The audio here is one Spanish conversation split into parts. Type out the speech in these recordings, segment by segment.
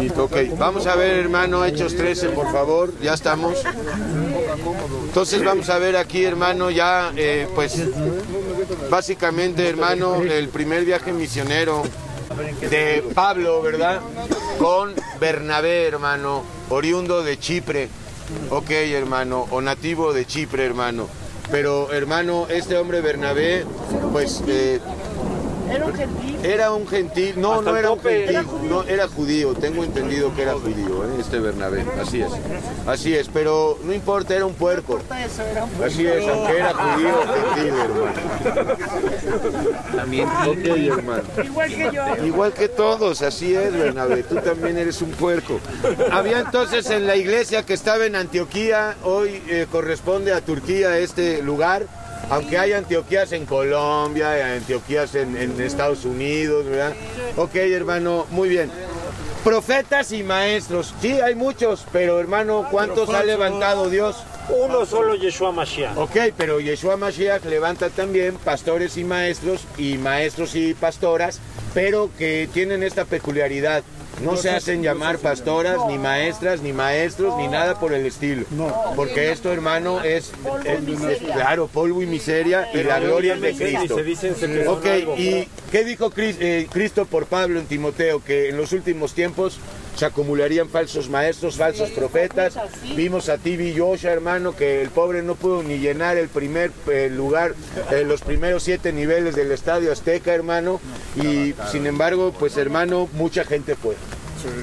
hermanito. Ok, vamos a ver, hermano, Hechos 13, por favor. Ya estamos. Entonces vamos a ver aquí, hermano, ya, pues, básicamente, hermano, el primer viaje misionero de Pablo, ¿verdad? Con Bernabé, hermano, oriundo de Chipre. Ok, hermano, o nativo de Chipre, hermano. Pero, hermano, este hombre Bernabé, pues... ¿Era un gentil? Era un gentil, no, no era un gentil, no, era judío, tengo entendido que era judío, este Bernabé, así es, pero no importa, era un puerco, así es, aunque era judío, gentil, hermano. También, ok, hermano. Igual que yo. Igual que todos, así es, Bernabé, tú también eres un puerco. Había entonces en la iglesia que estaba en Antioquía, hoy corresponde a Turquía este lugar, aunque hay Antioquías en Colombia, hay Antioquías en Estados Unidos, ¿verdad? Ok, hermano, muy bien. Profetas y maestros, sí, hay muchos, pero hermano, ¿cuántos ha levantado Dios? Uno solo, Yeshua Mashiach. Ok, pero Yeshua Mashiach levanta también pastores y maestros y pastoras, pero que tienen esta peculiaridad. No se hacen llamar pastoras, ni maestras, ni maestros, ni nada por el estilo. Porque esto, hermano, es claro, polvo y miseria, y la gloria es de Cristo. Ok, ¿y qué dijo Cristo por Pablo en Timoteo? Que en los últimos tiempos se acumularían falsos maestros, falsos profetas. Vimos a Tibi Joshua, hermano, que el pobre no pudo ni llenar el primer lugar, los primeros 7 niveles del Estadio Azteca, hermano. Y sin embargo, pues hermano, mucha gente fue.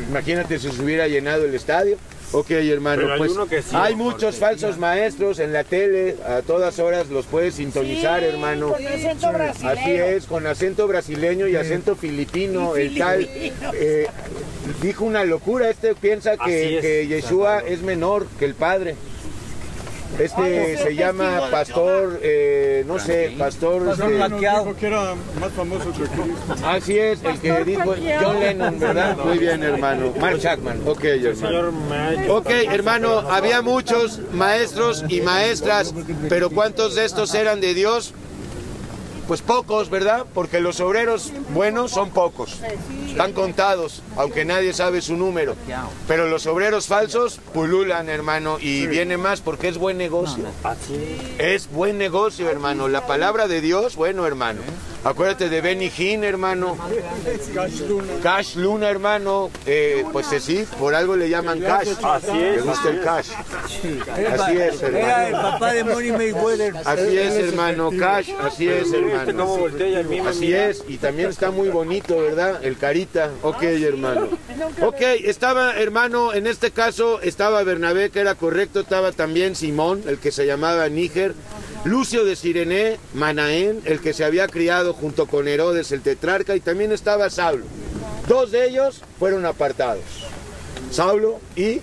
Imagínate si se hubiera llenado el estadio. Ok, hermano, pues hay muchos falsos maestros en la tele, a todas horas los puedes sintonizar, hermano. Con acento brasileño. Así es, con acento brasileño y acento filipino, el tal dijo una locura, piensa que Yeshua es menor que el Padre. Se llama pastor, no sé, pastor... dijo que era más famoso que Cristo. Así es, el que dijo John Lennon, ¿verdad? Muy bien, hermano. Mark Chapman, ok, hermano. Ok, hermano, había muchos maestros y maestras, pero ¿cuántos de estos eran de Dios? Pues pocos, ¿verdad? Porque los obreros buenos son pocos, están contados, aunque nadie sabe su número. Pero los obreros falsos pululan, hermano, y viene más porque es buen negocio. Es buen negocio, hermano. La palabra de Dios, bueno, hermano. Acuérdate de Benny Hinn, hermano. Cash Luna, hermano. Pues sí, por algo le llaman Cash. Le gusta el Cash. Así es, hermano. Era el papá de Money Mayweather. Así es, hermano. Cash, así es, hermano. Así es, y también está muy bonito, ¿verdad? El carita. Ok, hermano. Ok, estaba, hermano, en este caso estaba Bernabé, que era correcto. Estaba también Simón, el que se llamaba Níger. Lucio de Cirene, Manaén, el que se había criado junto con Herodes el tetrarca, y también estaba Saulo. 2 de ellos fueron apartados, Saulo y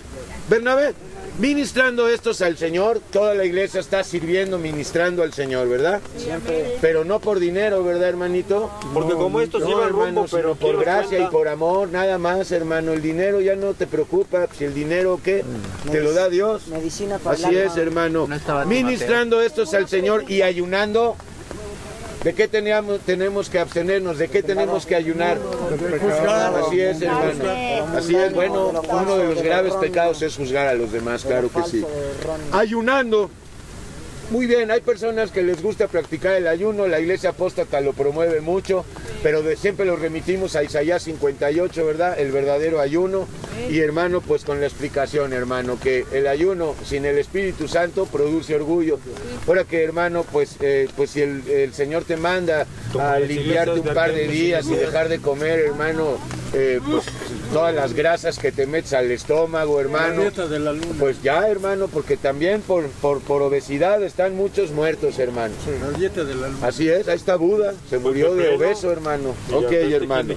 Bernabé. Ministrando estos al Señor, toda la iglesia está sirviendo, ministrando al Señor, ¿verdad? Siempre. Pero no por dinero, ¿verdad, hermanito? Porque como estos llevan rumbo, pero por gracia y por amor, nada más, hermano. El dinero ya no te preocupa, si el dinero, ¿qué? Te lo da Dios. Medicina para así es, hermano. Ministrando estos al Señor y ayunando. ¿De qué tenemos que abstenernos? ¿De qué tenemos que ayunar? Así es, hermano. Así es, bueno, uno de los graves pecados es juzgar a los demás, claro que sí. Ayunando. Muy bien, hay personas que les gusta practicar el ayuno, la iglesia apóstata lo promueve mucho, pero siempre lo remitimos a Isaías 58, ¿verdad? El verdadero ayuno. Y hermano, pues con la explicación, hermano, que el ayuno sin el Espíritu Santo produce orgullo. Ahora que, hermano, pues si el Señor te manda a limpiarte un par de días y dejar de comer, hermano, pues todas las grasas que te metes al estómago, hermano, pues ya, hermano, porque también por obesidad están muchos muertos, hermano. La dieta de la luna. Así es, ahí está Buda, se murió de obeso, hermano. Ok, hermano.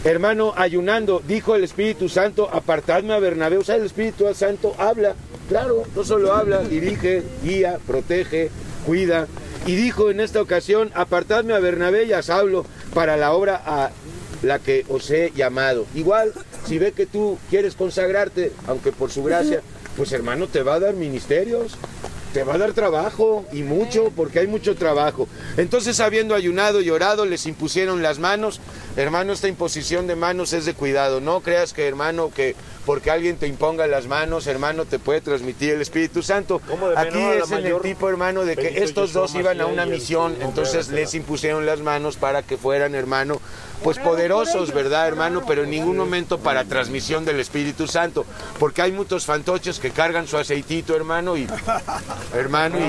Hermano, ayunando, dijo el Espíritu Santo, apartadme a Bernabé. O sea, el Espíritu Santo habla, claro, no solo habla, dirige, guía, protege, cuida. Y dijo en esta ocasión, apartadme a Bernabé y a Saulo para la obra a la que os he llamado. Igual, si ve que tú quieres consagrarte, aunque por su gracia, pues hermano, te va a dar ministerios. Te va a dar trabajo, y mucho, porque hay mucho trabajo. Entonces, habiendo ayunado y orado, les impusieron las manos. Hermano, esta imposición de manos es de cuidado. No creas que, hermano, que porque alguien te imponga las manos, hermano, te puede transmitir el Espíritu Santo. Aquí es en el tipo, hermano, de que estos dos iban a una misión, entonces les impusieron las manos para que fueran, hermano, pues poderosos, ¿verdad, hermano? Pero en ningún momento para transmisión del Espíritu Santo, porque hay muchos fantoches que cargan su aceitito, hermano, y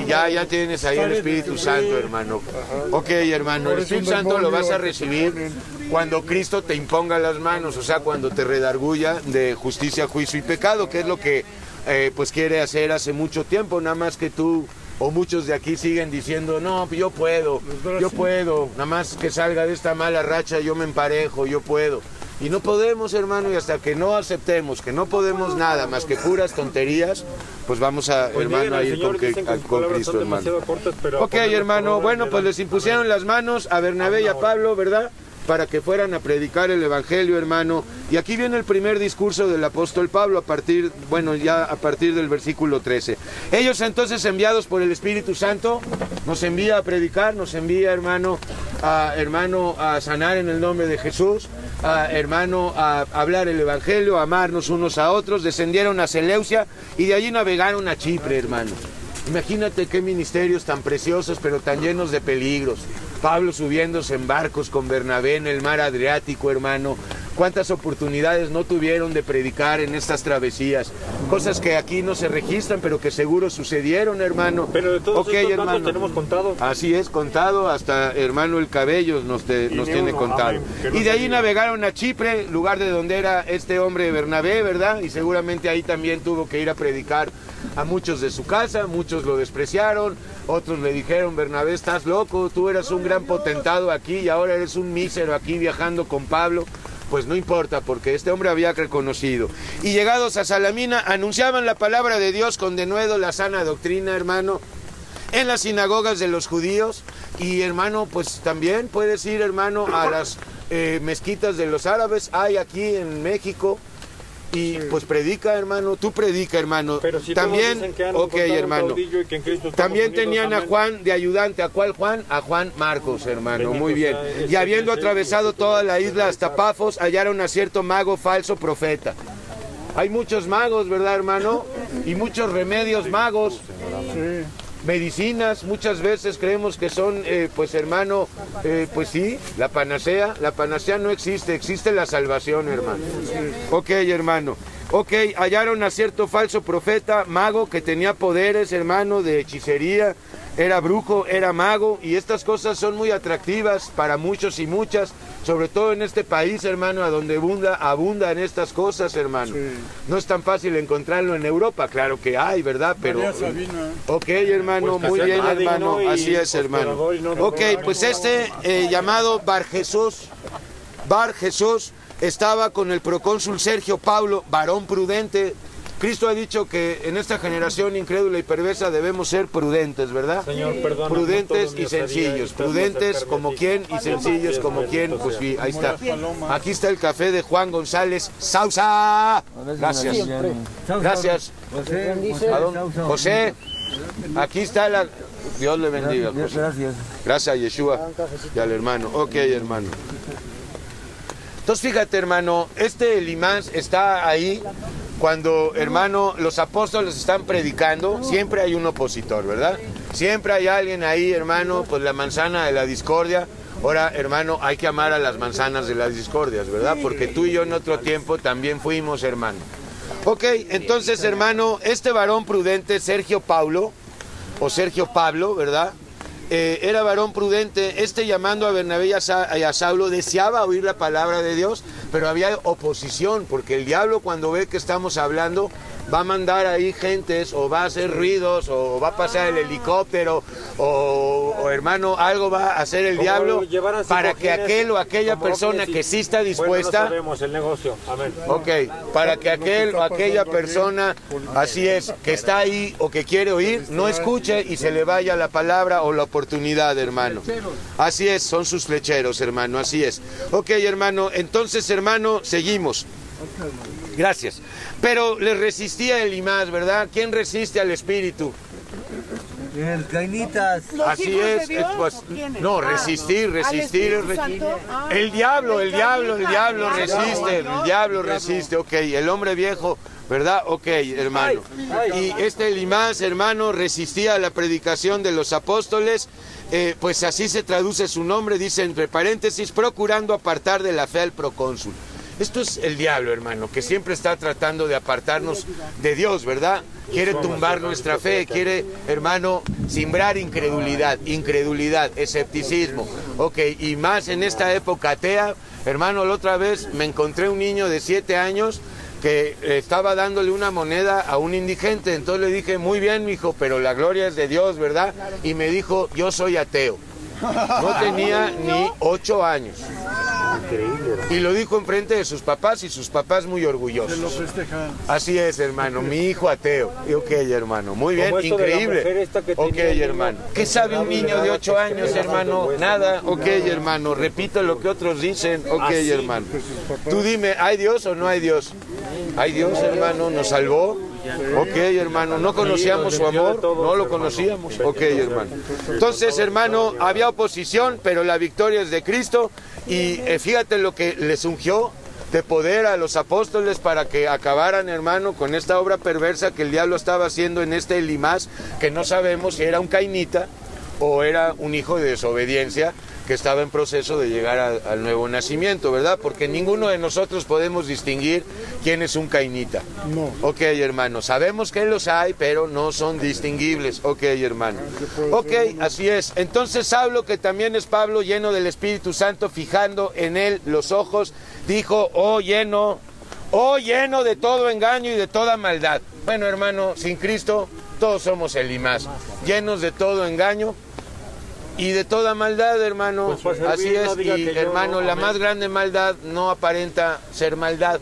ya tienes ahí el Espíritu Santo, hermano. Ok, hermano, el Espíritu Santo lo vas a recibir cuando Cristo te imponga las manos, o sea, cuando te redarguya de justicia, juicio y pecado, que es lo que pues quiere hacer hace mucho tiempo, nada más que tú o muchos de aquí siguen diciendo, no, yo puedo, nada más que salga de esta mala racha, yo me emparejo, yo puedo. Y no podemos, hermano, y hasta que no aceptemos que no podemos nada más que puras tonterías, pues vamos a, hermano, a ir con Cristo, hermano. Ok, hermano, bueno, pues les impusieron las manos a Bernabé y a Pablo, ¿verdad?, para que fueran a predicar el Evangelio, hermano. Y aquí viene el primer discurso del apóstol Pablo a partir del versículo 13. Ellos entonces, enviados por el Espíritu Santo, nos envía a predicar, nos envía, hermano, a sanar en el nombre de Jesús, hermano, a hablar el Evangelio, a amarnos unos a otros. Descendieron a Seleucia y de allí navegaron a Chipre, hermano. Imagínate qué ministerios tan preciosos, pero tan llenos de peligros. Pablo subiéndose en barcos con Bernabé en el mar Adriático, hermano. Cuántas oportunidades no tuvieron de predicar en estas travesías. Cosas que aquí no se registran, pero que seguro sucedieron, hermano. Pero de todos estos datos tenemos contado. Así es, contado, hasta, hermano, el cabello nos tiene contado. Y de ahí navegaron a Chipre, lugar de donde era este hombre Bernabé, ¿verdad? Y seguramente ahí también tuvo que ir a predicar a muchos de su casa. Muchos lo despreciaron, otros le dijeron, Bernabé, estás loco, tú eras un gran potentado aquí y ahora eres un mísero aquí viajando con Pablo. Pues no importa, porque este hombre había reconocido. Y llegados a Salamina, anunciaban la palabra de Dios con denuedo, la sana doctrina, hermano, en las sinagogas de los judíos. Y, hermano, pues también puedes ir, hermano, a las mezquitas de los árabes, hay aquí en México. Y pues predica, hermano, tú predica, hermano. Pero si también, ok, hermano. También tenían a Juan de ayudante. ¿A cuál Juan? A Juan Marcos, hermano. Bendito, muy bien. Y habiendo atravesado toda la isla hasta Pafos, hallaron a cierto mago falso profeta. Hay muchos magos, ¿verdad, hermano? Y muchos remedios magos. Sí. Medicinas, muchas veces creemos que son, pues hermano, pues sí, la panacea no existe, existe la salvación, hermano. Ok, hermano. Ok, hallaron a cierto falso profeta, mago, que tenía poderes, hermano, de hechicería, era brujo, era mago, y estas cosas son muy atractivas para muchos y muchas, sobre todo en este país, hermano, a donde abundan estas cosas, hermano. Sí. No es tan fácil encontrarlo en Europa, claro que hay, ¿verdad? Pero, ok, hermano, pues muy bien, hermano, así es, hermano. Ok, pues este llamado Bar Jesús, estaba con el procónsul Sergio Paulo, varón prudente. Cristo ha dicho que en esta generación incrédula y perversa debemos ser prudentes, ¿verdad? Señor, perdóname, prudentes y sencillos. Prudentes como quién y sencillos como quién. Pues sí, ahí está. Aquí está el café de Juan González Sausa. Gracias. Gracias. José. Aquí está la... Dios le bendiga, José. Gracias a Yeshua y al hermano. Ok, hermano. Entonces fíjate, hermano, este Elimás está ahí. Cuando, hermano, los apóstoles están predicando, siempre hay un opositor, ¿verdad? Siempre hay alguien ahí, hermano, pues la manzana de la discordia. Ahora, hermano, hay que amar a las manzanas de las discordias, ¿verdad? Porque tú y yo en otro tiempo también fuimos, hermano. Ok, entonces, hermano, este varón prudente, Sergio Pablo, ¿verdad? Era varón prudente. Llamando a Bernabé y a Saulo, deseaba oír la palabra de Dios, pero había oposición, porque el diablo, cuando ve que estamos hablando, va a mandar ahí gentes, o va a hacer ruidos, o va a pasar el helicóptero, o hermano, algo va a hacer el diablo para que aquel o aquella persona que sí está dispuesta, bueno, no sabemos el negocio. Amén. Ok, para que aquel o aquella persona, así es, que está ahí o que quiere oír, no escuche y se le vaya la palabra o la oportunidad, hermano. Así es, son sus flecheros, hermano, así es. Ok, hermano, entonces, hermano, seguimos. Gracias. Pero le resistía Elimás, ¿verdad? ¿Quién resiste al Espíritu? El Cainitas. Así es, pues, no, resistir. El diablo resiste, ok, el hombre viejo, ¿verdad? Ok, hermano. Y este Elimas, hermano, resistía a la predicación de los apóstoles, pues así se traduce su nombre, dice entre paréntesis, procurando apartar de la fe al procónsul. Esto es el diablo, hermano, que siempre está tratando de apartarnos de Dios, ¿verdad? Quiere tumbar nuestra fe, quiere, hermano, simbrar incredulidad, escepticismo. Ok, y más en esta época atea, hermano, la otra vez me encontré un niño de 7 años que estaba dándole una moneda a un indigente. Entonces le dije, muy bien, mijo, pero la gloria es de Dios, ¿verdad? Y me dijo, yo soy ateo. No tenía ni 8 años. Increíble. Y lo dijo enfrente de sus papás y sus papás muy orgullosos. Así es, hermano, mi hijo ateo. Ok, hermano, muy bien, increíble. Ok, hermano. ¿Qué sabe un niño de 8 años, hermano? Nada. Ok, hermano, repito lo que otros dicen. Ok, hermano. Tú dime, ¿hay Dios o no hay Dios? Hay Dios, hermano, nos salvó. Ok, hermano, no conocíamos su amor, no lo conocíamos. Ok, hermano. Entonces, hermano, había oposición, pero la victoria es de Cristo. Y fíjate lo que les ungió de poder a los apóstoles para que acabaran, hermano, con esta obra perversa que el diablo estaba haciendo en este Elimas, que no sabemos si era un cainita o era un hijo de desobediencia que estaba en proceso de llegar al nuevo nacimiento, ¿verdad? Porque ninguno de nosotros podemos distinguir quién es un cainita. No. Ok, hermano, sabemos que los hay, pero no son distinguibles. Ok, hermano. Ok, así es. Entonces Saulo, que también es Pablo, lleno del Espíritu Santo, fijando en él los ojos, dijo, oh lleno de todo engaño y de toda maldad. Bueno, hermano, sin Cristo todos somos Elimas, llenos de todo engaño y de toda maldad, hermano. Pues así es, y hermano, la más grande maldad no aparenta ser maldad,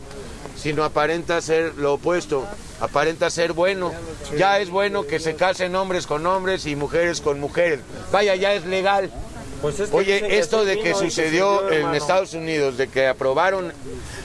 sino aparenta ser lo opuesto, aparenta ser bueno. Ya es bueno que se casen hombres con hombres y mujeres con mujeres. Vaya, ya es legal. Oye, esto de que sucedió en Estados Unidos, de que aprobaron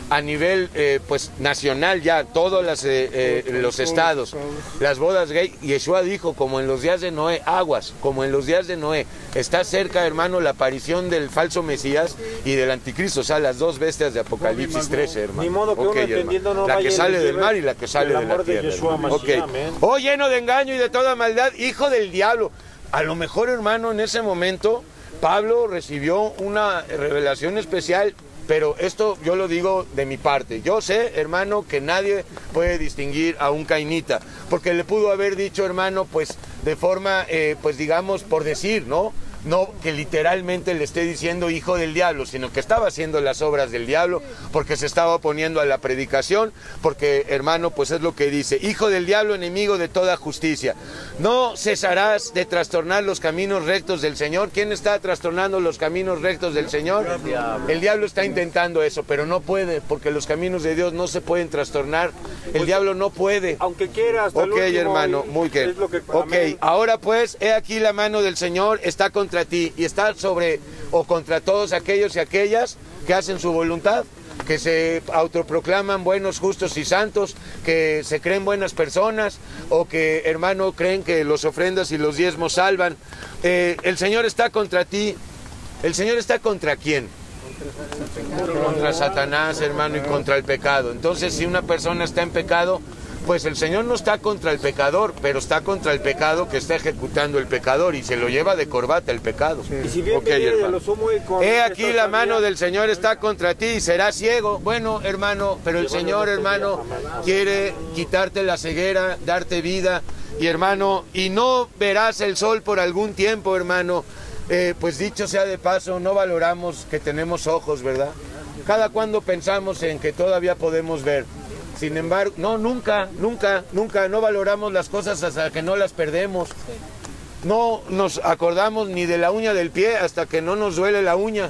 a nivel pues nacional ya todos los estados las bodas gay, Yeshua dijo, como en los días de Noé, aguas, como en los días de Noé, está cerca, hermano, la aparición del falso Mesías y del anticristo, o sea, las dos bestias de Apocalipsis 13, hermano. Ni modo que uno entendiendo no la que sale del mar y la que sale de la tierra. Okay. Oh, lleno de engaño y de toda maldad, hijo del diablo. A lo mejor, hermano, en ese momento Pablo recibió una revelación especial, pero esto yo lo digo de mi parte. Yo sé, hermano, que nadie puede distinguir a un cainita, porque le pudo haber dicho, hermano, pues de forma, pues digamos, por decir, ¿no? No que literalmente le esté diciendo hijo del diablo, sino que estaba haciendo las obras del diablo, porque se estaba oponiendo a la predicación, porque, hermano, pues es lo que dice, hijo del diablo, enemigo de toda justicia. No cesarás de trastornar los caminos rectos del Señor. ¿Quién está trastornando los caminos rectos del Señor? El diablo está intentando eso, pero no puede, porque los caminos de Dios no se pueden trastornar. El diablo no puede. Aunque quiera, hasta el último, hermano, muy bien. Ok, ahora pues, he aquí la mano del Señor está contra ti y está sobre o contra todos aquellos y aquellas que hacen su voluntad, que se autoproclaman buenos, justos y santos, que se creen buenas personas o que, hermano, creen que los ofrendas y los diezmos salvan. El Señor está contra ti. ¿El Señor está contra quién? Contra Satanás, hermano, y contra el pecado. Entonces, si una persona está en pecado, pues el Señor no está contra el pecador, pero está contra el pecado que está ejecutando el pecador y se lo lleva de corbata el pecado. Y si bien he aquí la mano del Señor está contra ti y serás ciego. Bueno, hermano, pero el Señor, hermano, quiere quitarte la ceguera, darte vida, y hermano, y no verás el sol por algún tiempo, hermano. Pues dicho sea de paso, no valoramos que tenemos ojos, ¿verdad? Cada cuando pensamos en que todavía podemos ver. Sin embargo, no, nunca no valoramos las cosas hasta que no las perdemos. No nos acordamos ni de la uña del pie hasta que no nos duele la uña.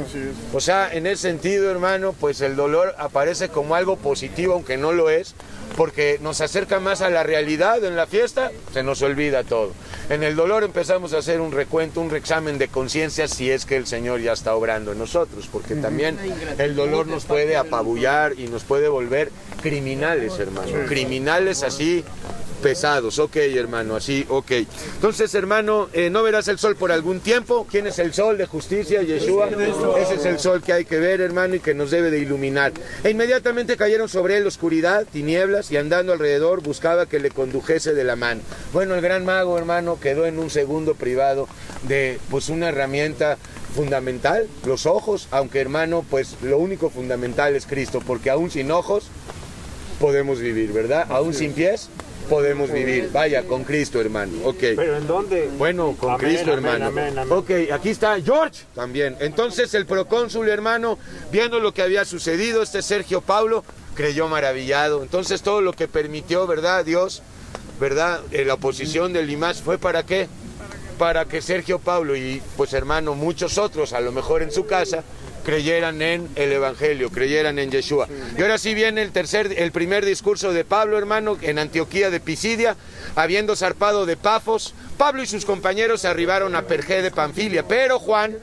Así es. O sea, en ese sentido, hermano, pues el dolor aparece como algo positivo, aunque no lo es, porque nos acerca más a la realidad. En la fiesta se nos olvida todo. En el dolor empezamos a hacer un recuento, un reexamen de conciencia, si es que el Señor ya está obrando en nosotros, porque también el dolor nos puede apabullar y nos puede volver criminales, hermano. Criminales así, pesados. Ok, hermano, así, ok. Entonces, hermano, no verás el sol por algún tiempo. ¿Quién es el sol de justicia? Yeshua. Ese es el sol que hay que ver, hermano, y que nos debe de iluminar. E inmediatamente cayeron sobre él oscuridad, tinieblas, y andando alrededor buscaba que le condujese de la mano. Bueno, el gran mago, hermano, quedó en un segundo privado de, pues, una herramienta fundamental, los ojos, aunque, hermano, pues lo único fundamental es Cristo, porque aún sin ojos podemos vivir, ¿verdad? Aún sin pies podemos vivir. Vaya, con Cristo, hermano. Ok. ¿Pero en dónde? Bueno, con Cristo, hermano. Amén. Ok, aquí está George también. Entonces el procónsul, hermano, viendo lo que había sucedido, Sergio Paulo creyó maravillado. Entonces todo lo que permitió, ¿verdad? Dios, ¿verdad? La oposición del Limash, ¿fue para qué? Para que Sergio Paulo y, pues, hermano, muchos otros, a lo mejor en su casa, creyeran en el Evangelio, creyeran en Yeshua. Y ahora sí viene el primer discurso de Pablo, hermano, en Antioquía de Pisidia. Habiendo zarpado de Pafos, Pablo y sus compañeros arribaron a Perge de Panfilia, pero Juan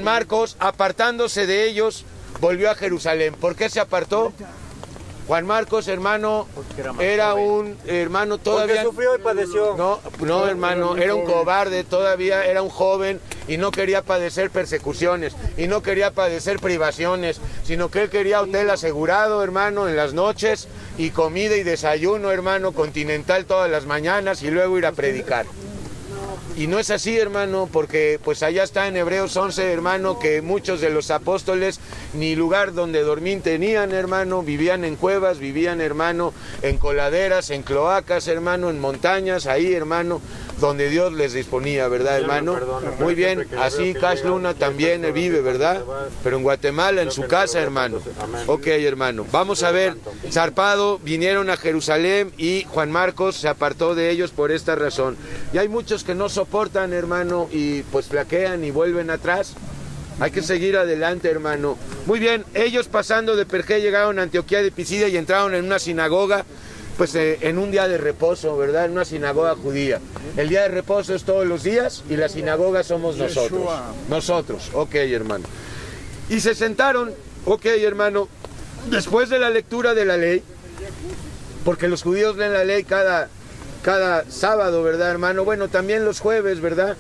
Marcos, apartándose de ellos, volvió a Jerusalén. ¿Por qué se apartó? Juan Marcos, hermano, era un hermano todavía... Porque sufrió y padeció. No, hermano, era un cobarde, todavía era un joven y no quería padecer persecuciones y no quería padecer privaciones, sino que él quería hotel asegurado, hermano, en las noches, y comida y desayuno, hermano, continental todas las mañanas, y luego ir a predicar. Y no es así, hermano, porque pues allá está en Hebreos 11, hermano, que muchos de los apóstoles ni lugar donde dormir tenían, hermano, vivían en cuevas, vivían, hermano, en coladeras, en cloacas, hermano, en montañas, ahí, hermano, donde Dios les disponía, ¿verdad, hermano? Muy bien, así Cash Luna también vive, ¿verdad? Pero en Guatemala, en su casa, hermano. Ok, hermano, vamos a ver, zarpado, vinieron a Jerusalén y Juan Marcos se apartó de ellos por esta razón. Y hay muchos que no soportan, hermano, y pues flaquean y vuelven atrás. Hay que seguir adelante, hermano. Muy bien, ellos pasando de Perge llegaron a Antioquía de Pisidia y entraron en una sinagoga, pues en un día de reposo, ¿verdad? En una sinagoga judía. El día de reposo es todos los días y la sinagoga somos nosotros. Nosotros, ok, hermano. Y se sentaron, ok, hermano, después de la lectura de la ley, porque los judíos leen la ley cada sábado, ¿verdad, hermano? Bueno, también los jueves, ¿verdad?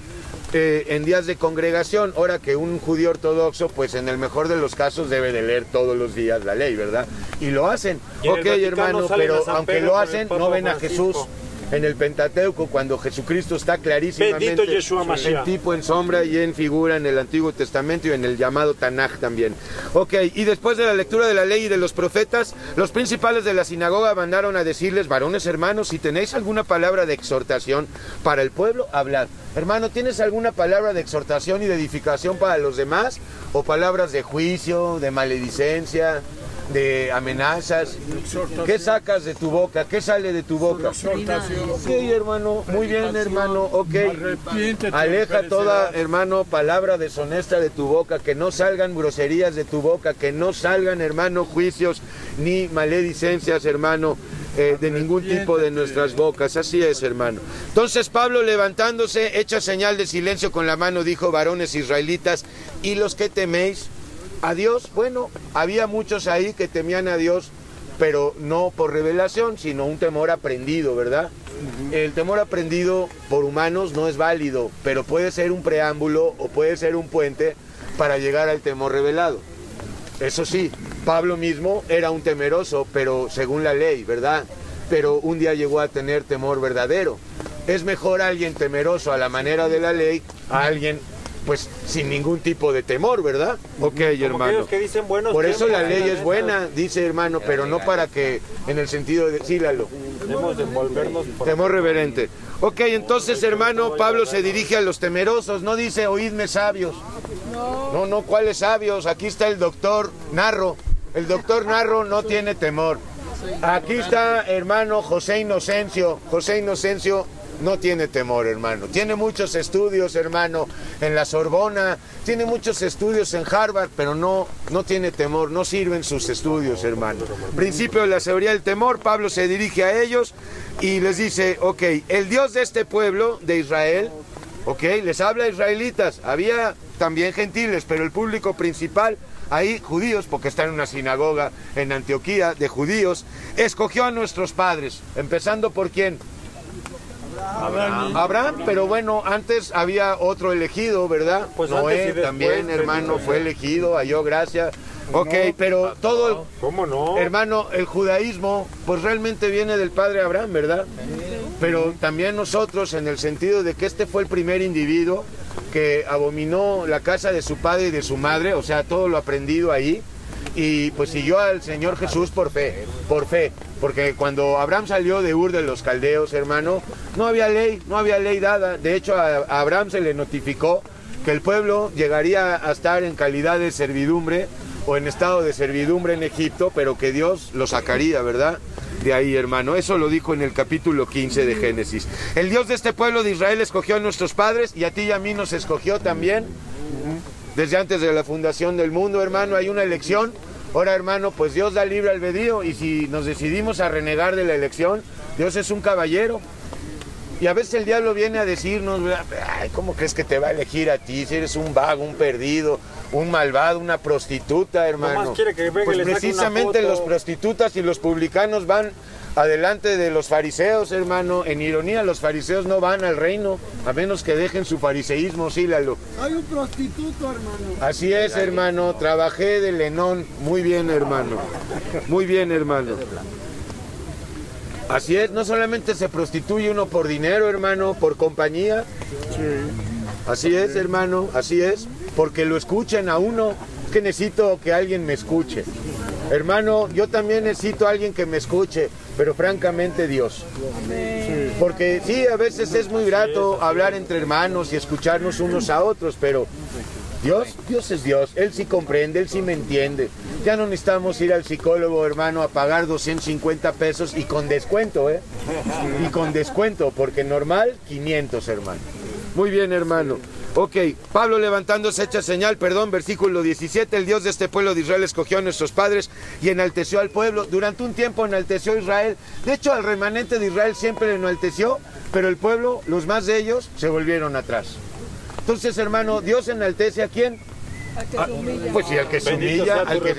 En días de congregación. Ahora que un judío ortodoxo, pues en el mejor de los casos debe de leer todos los días la ley, ¿verdad? Y lo hacen. Ok, hermano, pero aunque lo hacen, no ven a Jesús en el Pentateuco, cuando Jesucristo está clarísimamente en tipo, en sombra y en figura en el Antiguo Testamento y en el llamado Tanaj también. Ok, y después de la lectura de la ley y de los profetas, los principales de la sinagoga mandaron a decirles: varones hermanos, si tenéis alguna palabra de exhortación para el pueblo, hablad. Hermano, ¿tienes alguna palabra de exhortación y de edificación para los demás? ¿O palabras de juicio, de maledicencia, de amenazas? ¿Qué sacas de tu boca? ¿Qué sale de tu boca? Ok, hermano, muy bien, hermano, ok. Aleja toda, hermano, palabra deshonesta de tu boca, que no salgan groserías de tu boca, que no salgan, hermano, juicios ni maledicencias, hermano, de ningún tipo de nuestras bocas. Así es, hermano. Entonces Pablo, levantándose, hecha señal de silencio con la mano, dijo: varones israelitas, ¿y los que teméis a Dios? Bueno, había muchos ahí que temían a Dios, pero no por revelación, sino un temor aprendido, ¿verdad? El temor aprendido por humanos no es válido, pero puede ser un preámbulo o puede ser un puente para llegar al temor revelado. Eso sí, Pablo mismo era un temeroso, pero según la ley, ¿verdad? Pero un día llegó a tener temor verdadero. Es mejor alguien temeroso a la manera de la ley a alguien, pues, sin ningún tipo de temor, ¿verdad? Ok, hermano. Que dicen buenos por eso la ley es buena, dice, hermano, pero no para que, en el sentido de... Sí, Lalo. Debemos de envolvernos por... Temor reverente. Ok, entonces, hermano, Pablo se dirige a los temerosos, no dice: oídme, sabios. No, ¿cuáles sabios? Aquí está el doctor Narro. El doctor Narro no tiene temor. Aquí está, hermano, José Inocencio. José Inocencio no tiene temor, hermano. Tiene muchos estudios, hermano, en la Sorbona. Tiene muchos estudios en Harvard, pero no tiene temor. No sirven sus estudios, hermano. Principio de la seguridad del temor. Pablo se dirige a ellos y les dice: ok, el Dios de este pueblo, de Israel, ok, les habla a israelitas. Había también gentiles, pero el público principal ahí judíos, porque está en una sinagoga en Antioquía de judíos, escogió a nuestros padres, empezando por ¿quién? Abraham, pero bueno, antes había otro elegido, ¿verdad? Pues Noé antes y también, después, hermano, fue elegido, halló gracia. Ok, pero todo, ¿Cómo no? hermano, el judaísmo, pues realmente viene del padre Abraham, ¿verdad? Pero también nosotros, en el sentido de que este fue el primer individuo que abominó la casa de su padre y de su madre, o sea, todo lo aprendido ahí, y pues siguió al Señor Jesús por fe, porque cuando Abraham salió de Ur de los Caldeos, hermano, no había ley dada. De hecho, a Abraham se le notificó que el pueblo llegaría a estar en calidad de servidumbre o en estado de servidumbre en Egipto, pero que Dios lo sacaría, ¿verdad? De ahí, hermano. Eso lo dijo en el capítulo 15 de Génesis. El Dios de este pueblo de Israel escogió a nuestros padres y a ti y a mí nos escogió también. Desde antes de la fundación del mundo, hermano, hay una elección. Ahora, hermano, pues Dios da libre albedrío y si nos decidimos a renegar de la elección, Dios es un caballero. Y a veces el diablo viene a decirnos, ay, ¿cómo crees que te va a elegir a ti si eres un vago, un perdido, un malvado, una prostituta, hermano? Nomás quiere que venga y Pues le saque precisamente una foto. los prostitutas y los publicanos van adelante de los fariseos, hermano. En ironía, los fariseos no van al reino, a menos que dejen su fariseísmo, sí, Lalo. Hay un prostituto, hermano. Así es, hermano, trabajé de Lenón. Muy bien, hermano. Muy bien, hermano. Así es, no solamente se prostituye uno por dinero, hermano, por compañía. Así es, hermano, así es. Porque lo escuchen a uno. Es que necesito que alguien me escuche. Hermano, yo también necesito a alguien que me escuche, pero francamente Dios. Porque sí, a veces es muy grato hablar entre hermanos y escucharnos unos a otros, pero Dios es Dios, Él sí comprende, Él sí me entiende. Ya no necesitamos ir al psicólogo, hermano, a pagar 250 pesos y con descuento, ¿eh? Y con descuento, porque normal, 500, hermano. Muy bien, hermano. Ok, Pablo levantándose echa señal, versículo 17, el Dios de este pueblo de Israel escogió a nuestros padres y enalteció al pueblo. Durante un tiempo enalteció a Israel, de hecho al remanente de Israel siempre le enalteció, pero el pueblo, los más de ellos, se volvieron atrás. Entonces, hermano, ¿Dios enaltece a quién? Pues sí, al que se humilla, al que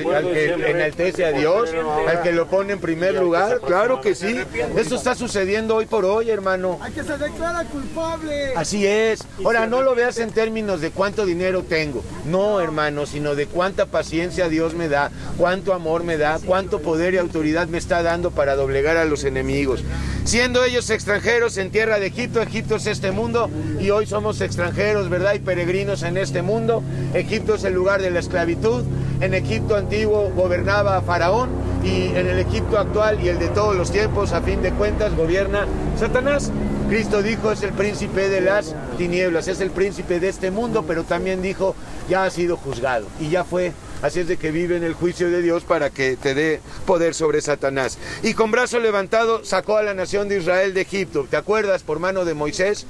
enaltece a Dios, al que lo pone en primer lugar, claro que sí. Eso está sucediendo hoy por hoy, hermano. Hay que se declara culpable. Así es. Ahora, no lo veas en términos de cuánto dinero tengo. No, hermano, sino de cuánta paciencia Dios me da, cuánto amor me da, cuánto poder y autoridad me está dando para doblegar a los enemigos. Siendo ellos extranjeros en tierra de Egipto, Egipto es este mundo y hoy somos extranjeros, ¿verdad? Y peregrinos en este mundo. Egipto es el lugar de la esclavitud. En Egipto antiguo gobernaba Faraón y en el Egipto actual y el de todos los tiempos, a fin de cuentas, gobierna Satanás. Cristo dijo, es el príncipe de las tinieblas, es el príncipe de este mundo, pero también dijo, ya ha sido juzgado y ya fue. Así es de que vive en el juicio de Dios para que te dé poder sobre Satanás. Y con brazo levantado sacó a la nación de Israel de Egipto. ¿Te acuerdas? Por mano de Moisés.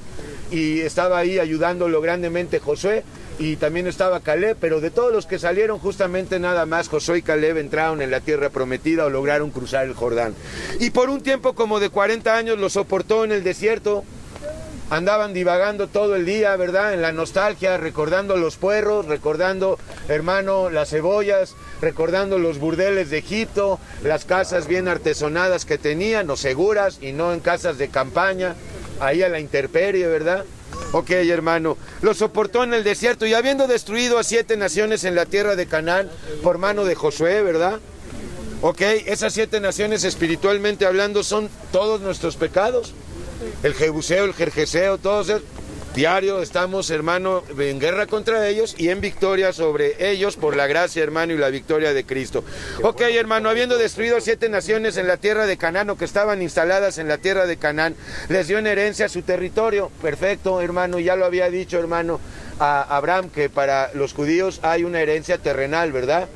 Y estaba ahí ayudándolo grandemente Josué. Y también estaba Caleb. Pero de todos los que salieron, justamente nada más Josué y Caleb entraron en la tierra prometida o lograron cruzar el Jordán. Y por un tiempo como de 40 años lo soportó en el desierto. Andaban divagando todo el día, ¿verdad? En la nostalgia, recordando los puerros, recordando, hermano, las cebollas, recordando los burdeles de Egipto, las casas bien artesonadas que tenían, o seguras, y no en casas de campaña, ahí a la intemperie, ¿verdad? Ok, hermano, lo soportó en el desierto, y habiendo destruido a 7 naciones en la tierra de Canaán, por mano de Josué, ¿verdad? Ok, esas 7 naciones espiritualmente hablando son todos nuestros pecados. El Jebuseo, el Gergeseo, todos diario estamos, hermano, en guerra contra ellos y en victoria sobre ellos por la gracia, hermano, y la victoria de Cristo. Ok, hermano, habiendo destruido 7 naciones en la tierra de Canaán, o que estaban instaladas en la tierra de Canaán, les dio en herencia su territorio. Perfecto, hermano, ya lo había dicho, hermano, a Abraham, que para los judíos hay una herencia terrenal, ¿verdad?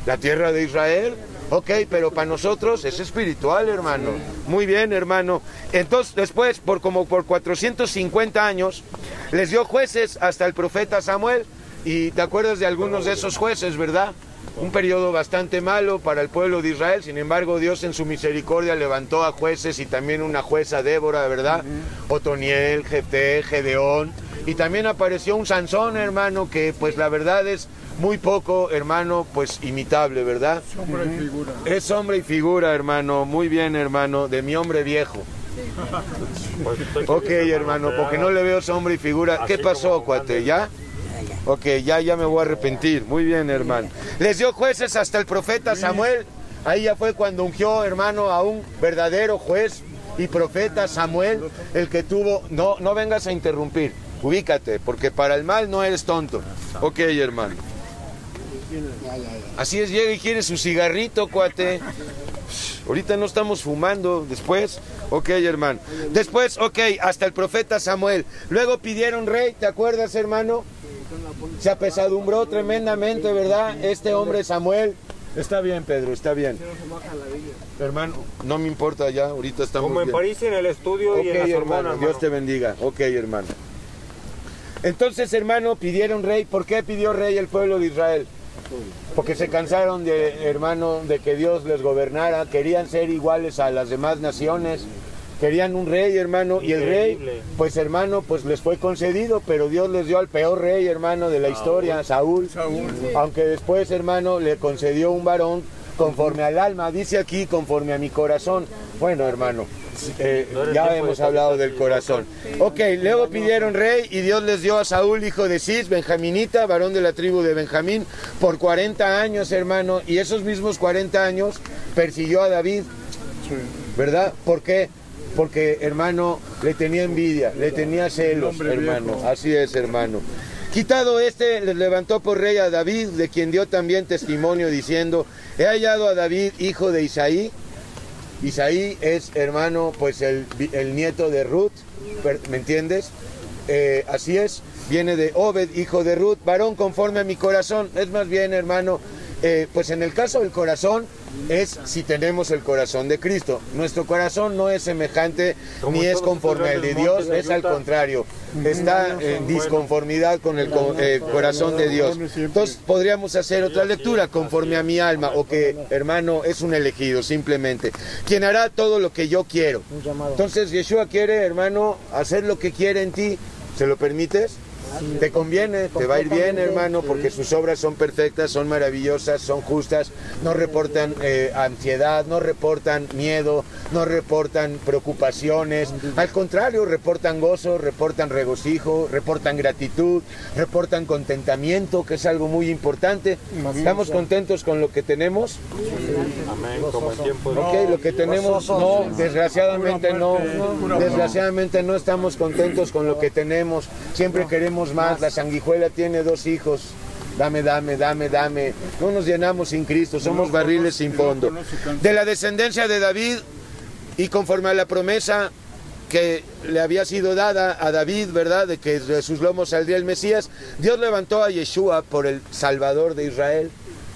La tierra de Israel. Ok, pero para nosotros es espiritual, hermano. Muy bien, hermano. Entonces, después, por 450 años, les dio jueces hasta el profeta Samuel. Y te acuerdas de algunos de esos jueces, ¿verdad? Un periodo bastante malo para el pueblo de Israel. Sin embargo, Dios en su misericordia levantó a jueces y también una jueza, Débora, ¿verdad? Otoniel, Jefté, Gedeón. Y también apareció un Sansón, hermano, que pues la verdad es muy poco, hermano, pues imitable, ¿verdad? Sombra y figura. Es sombra y figura, hermano. Muy bien, hermano, de mi hombre viejo. Ok, hermano, porque no le veo sombra y figura. ¿Qué pasó, cuate? ¿Ya? Ok, ya me voy a arrepentir. Muy bien, hermano. Les dio jueces hasta el profeta Samuel. Ahí ya fue cuando ungió, hermano, a un verdadero juez y profeta Samuel, el que tuvo... No vengas a interrumpir. Ubícate, porque para el mal no eres tonto. Ok, hermano. Así es, llega y quiere su cigarrito, cuate. Ahorita no estamos fumando. Después, ok, hermano. Después, ok, hasta el profeta Samuel. Luego pidieron rey, ¿te acuerdas, hermano? Se apesadumbró tremendamente, ¿verdad? Este hombre Samuel. Está bien, Pedro, está bien. Hermano, no me importa ya, ahorita estamos Como en bien. París, en el estudio Ok, y en la Sorbona, hermano, hermano. Dios te bendiga. Ok, hermano. Entonces, hermano, pidieron rey. ¿Por qué pidió rey el pueblo de Israel? Porque se cansaron de, hermano, de que Dios les gobernara. Querían ser iguales a las demás naciones. Querían un rey, hermano, y el rey, pues, hermano, pues les fue concedido, pero Dios les dio al peor rey, hermano, de la historia, Saúl. Aunque después, hermano, le concedió un varón conforme al alma. Dice aquí, conforme a mi corazón. Bueno, hermano, ya hemos hablado del corazón. Ok, luego pidieron rey y Dios les dio a Saúl, hijo de Cis, benjaminita, varón de la tribu de Benjamín, por 40 años, hermano, y esos mismos 40 años persiguió a David, ¿verdad? ¿Por qué? Porque, hermano, le tenía envidia, le tenía celos, hermano. Así es, hermano. Quitado este, les levantó por rey a David, de quien dio también testimonio diciendo: he hallado a David, hijo de Isaí. Isaí es, hermano, pues el nieto de Ruth, ¿me entiendes? Así es, viene de Obed, hijo de Ruth, varón conforme a mi corazón. Es más bien, hermano, pues en el caso del corazón, es si tenemos el corazón de Cristo. Nuestro corazón no es semejante ni es conforme al de Dios, es al contrario, está en disconformidad con el corazón de Dios. Entonces podríamos hacer otra lectura: conforme a mi alma, o que, hermano, es un elegido simplemente, quien hará todo lo que yo quiero. Entonces Yeshua quiere, hermano, hacer lo que quiere en ti. ¿Se lo permites? Te conviene, te va a ir bien, hermano, porque sus obras son perfectas, son maravillosas, son justas, no reportan ansiedad, no reportan miedo, no reportan preocupaciones, al contrario, reportan gozo, reportan regocijo, reportan gratitud, reportan contentamiento, que es algo muy importante. ¿Estamos contentos con lo que tenemos? Amén, como en tiempos de... Ok, lo que tenemos, no, desgraciadamente no estamos contentos con lo que tenemos, siempre queremos más. La sanguijuela tiene 2 hijos, dame, no nos llenamos sin Cristo, somos barriles sin fondo. De la descendencia de David, y conforme a la promesa que le había sido dada a David, ¿verdad?, de que de sus lomos saldría el Mesías, Dios levantó a Yeshua por el Salvador de Israel,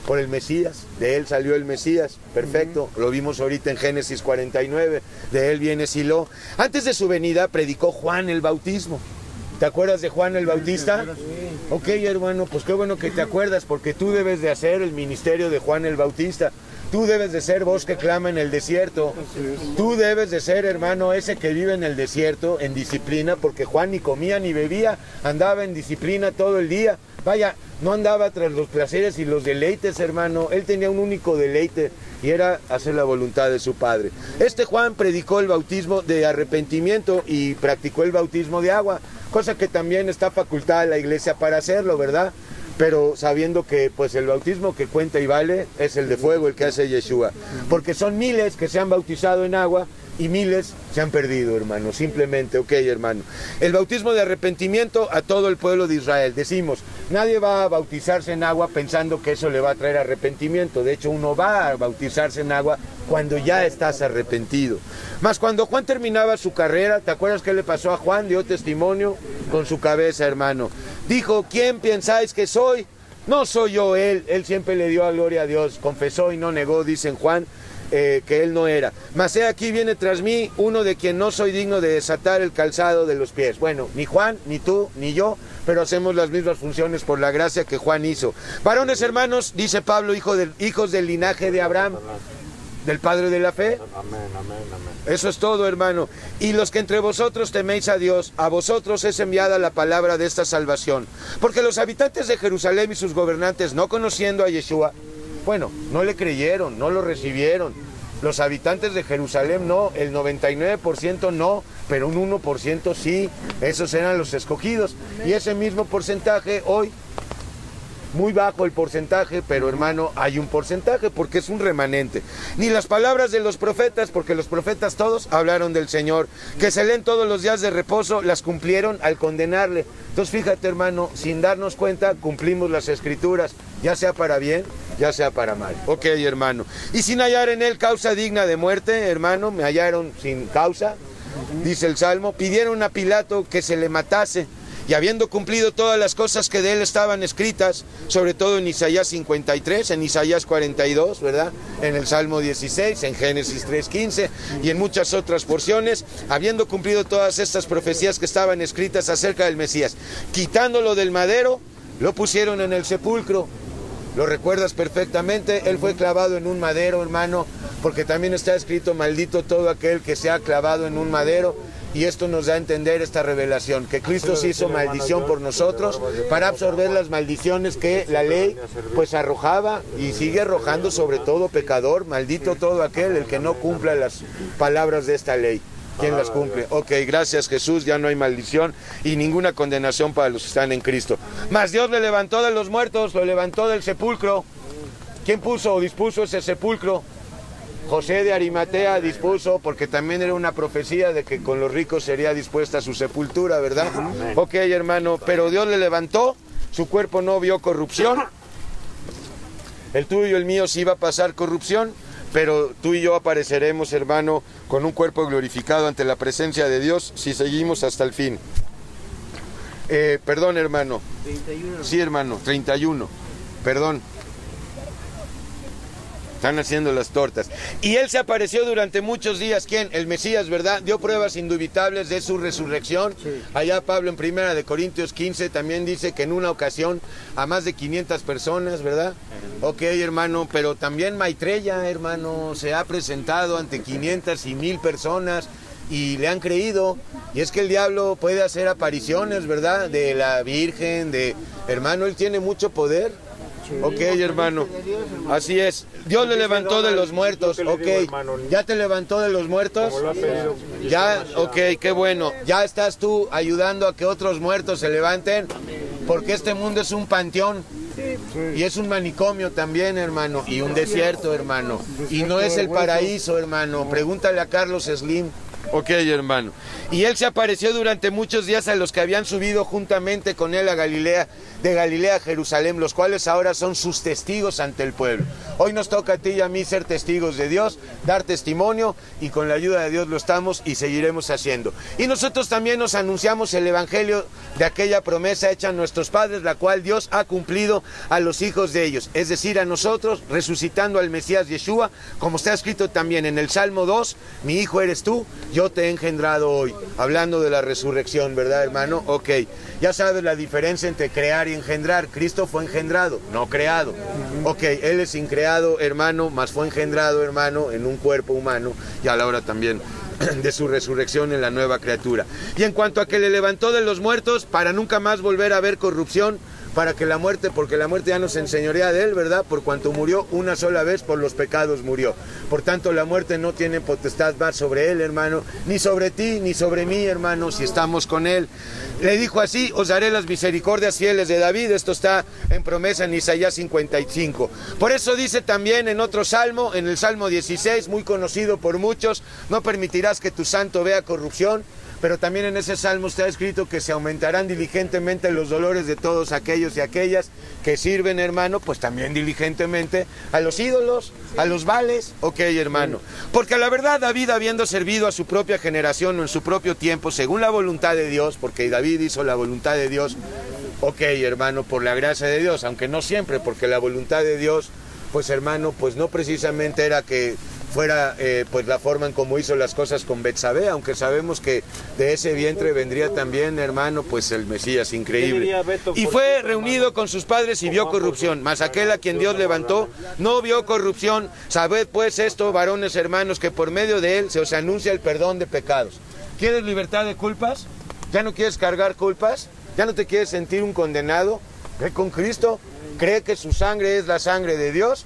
por el Mesías. De él salió el Mesías, perfecto, lo vimos ahorita en Génesis 49, de él viene Silo. Antes de su venida predicó Juan el bautismo. ¿Te acuerdas de Juan el Bautista? Ok, hermano, pues qué bueno que te acuerdas, porque tú debes de hacer el ministerio de Juan el Bautista. Tú debes de ser voz que clama en el desierto. Tú debes de ser, hermano, ese que vive en el desierto, en disciplina, porque Juan ni comía ni bebía, andaba en disciplina todo el día. Vaya, no andaba tras los placeres y los deleites, hermano. Él tenía un único deleite, y era hacer la voluntad de su Padre. Este Juan predicó el bautismo de arrepentimiento y practicó el bautismo de agua, cosa que también está facultada la iglesia para hacerlo, ¿verdad? Pero sabiendo que pues el bautismo que cuenta y vale es el de fuego, el que hace Yeshua. Porque son miles que se han bautizado en agua y miles se han perdido, hermano, simplemente. Ok, hermano. El bautismo de arrepentimiento a todo el pueblo de Israel. Decimos, nadie va a bautizarse en agua pensando que eso le va a traer arrepentimiento. De hecho, uno va a bautizarse en agua cuando ya estás arrepentido. Mas cuando Juan terminaba su carrera, ¿te acuerdas qué le pasó a Juan? Dio testimonio con su cabeza, hermano. Dijo, ¿quién pensáis que soy? No soy yo él. Él siempre le dio a gloria a Dios. Confesó y no negó, dice en Juan, que él no era. Mas he aquí viene tras mí uno de quien no soy digno de desatar el calzado de los pies. Bueno, ni Juan, ni tú, ni yo, pero hacemos las mismas funciones por la gracia que Juan hizo. Varones hermanos, dice Pablo, hijos del linaje de Abraham. del Padre de la fe. Amén, amén, amén. Eso es todo, hermano. Y los que entre vosotros teméis a Dios, a vosotros es enviada la palabra de esta salvación. Porque los habitantes de Jerusalén y sus gobernantes, no conociendo a Yeshua, bueno, no le creyeron, no lo recibieron. Los habitantes de Jerusalén no, el 99% no, pero un 1% sí. Esos eran los escogidos. Y ese mismo porcentaje hoy, muy bajo el porcentaje, pero hermano, hay un porcentaje porque es un remanente. Ni las palabras de los profetas, porque los profetas todos hablaron del Señor, que se leen todos los días de reposo, las cumplieron al condenarle. Entonces fíjate, hermano, sin darnos cuenta cumplimos las escrituras, ya sea para bien, ya sea para mal. Ok, hermano. Y sin hallar en él causa digna de muerte, hermano, me hallaron sin causa, dice el Salmo, pidieron a Pilato que se le matase. Y habiendo cumplido todas las cosas que de él estaban escritas, sobre todo en Isaías 53, en Isaías 42, ¿verdad? En el Salmo 16, en Génesis 3:15 y en muchas otras porciones, habiendo cumplido todas estas profecías que estaban escritas acerca del Mesías, quitándolo del madero, lo pusieron en el sepulcro. Lo recuerdas perfectamente, él fue clavado en un madero, hermano, porque también está escrito, maldito todo aquel que se ha clavado en un madero. Y esto nos da a entender esta revelación, que Cristo se hizo maldición por nosotros para absorber las maldiciones que la ley pues arrojaba y sigue arrojando sobre todo pecador. Maldito todo aquel el que no cumpla las palabras de esta ley. ¿Quién las cumple? Ok, gracias Jesús, ya no hay maldición y ninguna condenación para los que están en Cristo. Mas Dios le levantó de los muertos, lo levantó del sepulcro. ¿Quién puso o dispuso ese sepulcro? José de Arimatea dispuso, porque también era una profecía de que con los ricos sería dispuesta su sepultura, ¿verdad? Ok, hermano, pero Dios le levantó, su cuerpo no vio corrupción, el tuyo y el mío sí va a pasar corrupción, pero tú y yo apareceremos, hermano, con un cuerpo glorificado ante la presencia de Dios si seguimos hasta el fin. Perdón, hermano. 31. Sí, hermano, 31. Perdón. Están haciendo las tortas. Y él se apareció durante muchos días. ¿Quién? El Mesías, ¿verdad? Dio pruebas indubitables de su resurrección. Sí. Allá Pablo en 1 de Corintios 15 también dice que en una ocasión a más de 500 personas, ¿verdad? Ok, hermano, pero también Maitreya, hermano, se ha presentado ante 500 y 1000 personas y le han creído. Y es que el diablo puede hacer apariciones, ¿verdad? De la Virgen, de... Hermano, él tiene mucho poder. Ok, hermano, así es. Dios le levantó de los muertos. Ok, ¿ya te levantó de los muertos? Ya, ok, qué bueno. Ya estás tú ayudando a que otros muertos se levanten, porque este mundo es un panteón y es un manicomio también, hermano, y un desierto, hermano, y no es el paraíso, hermano. Pregúntale a Carlos Slim. Ok, hermano. Y él se apareció durante muchos días a los que habían subido juntamente con él a Galilea, de Galilea a Jerusalén, los cuales ahora son sus testigos ante el pueblo. Hoy nos toca a ti y a mí ser testigos de Dios, dar testimonio, y con la ayuda de Dios lo estamos y seguiremos haciendo. Y nosotros también nos anunciamos el evangelio de aquella promesa hecha a nuestros padres, la cual Dios ha cumplido a los hijos de ellos, es decir, a nosotros, resucitando al Mesías Yeshua, como está escrito también en el Salmo 2, mi hijo eres tú, yo te he engendrado hoy. Hablando de la resurrección, ¿verdad, hermano? Ok, ya sabes la diferencia entre crear y engendrar. Cristo fue engendrado, no creado. Ok, él es increado, hermano, mas fue engendrado, hermano, en un cuerpo humano, y a la hora también de su resurrección en la nueva criatura. Y en cuanto a que le levantó de los muertos para nunca más volver a ver corrupción, para que la muerte, porque la muerte ya no se enseñorea de él, ¿verdad? Por cuanto murió una sola vez, por los pecados murió. Por tanto, la muerte no tiene potestad más sobre él, hermano, ni sobre ti, ni sobre mí, hermano, si estamos con él. Le dijo así, os daré las misericordias fieles de David. Esto está en promesa en Isaías 55. Por eso dice también en otro salmo, en el Salmo 16, muy conocido por muchos, no permitirás que tu santo vea corrupción. Pero también en ese salmo está escrito que se aumentarán diligentemente los dolores de todos aquellos y aquellas que sirven, hermano, pues también diligentemente a los ídolos, a los vales. Ok, hermano. Porque a la verdad David, habiendo servido a su propia generación o en su propio tiempo, según la voluntad de Dios, porque David hizo la voluntad de Dios, ok, hermano, por la gracia de Dios, aunque no siempre, porque la voluntad de Dios, pues hermano, pues no precisamente era que fuera pues la forma en cómo hizo las cosas con Betsabé, aunque sabemos que de ese vientre vendría también, hermano, pues el Mesías increíble. Y fue reunido con sus padres y vio corrupción, mas aquel a quien Dios levantó no vio corrupción. Sabed pues esto, varones hermanos, que por medio de él se os anuncia el perdón de pecados. ¿Quieres libertad de culpas? ¿Ya no quieres cargar culpas? ¿Ya no te quieres sentir un condenado? Ve con Cristo, cree que su sangre es la sangre de Dios.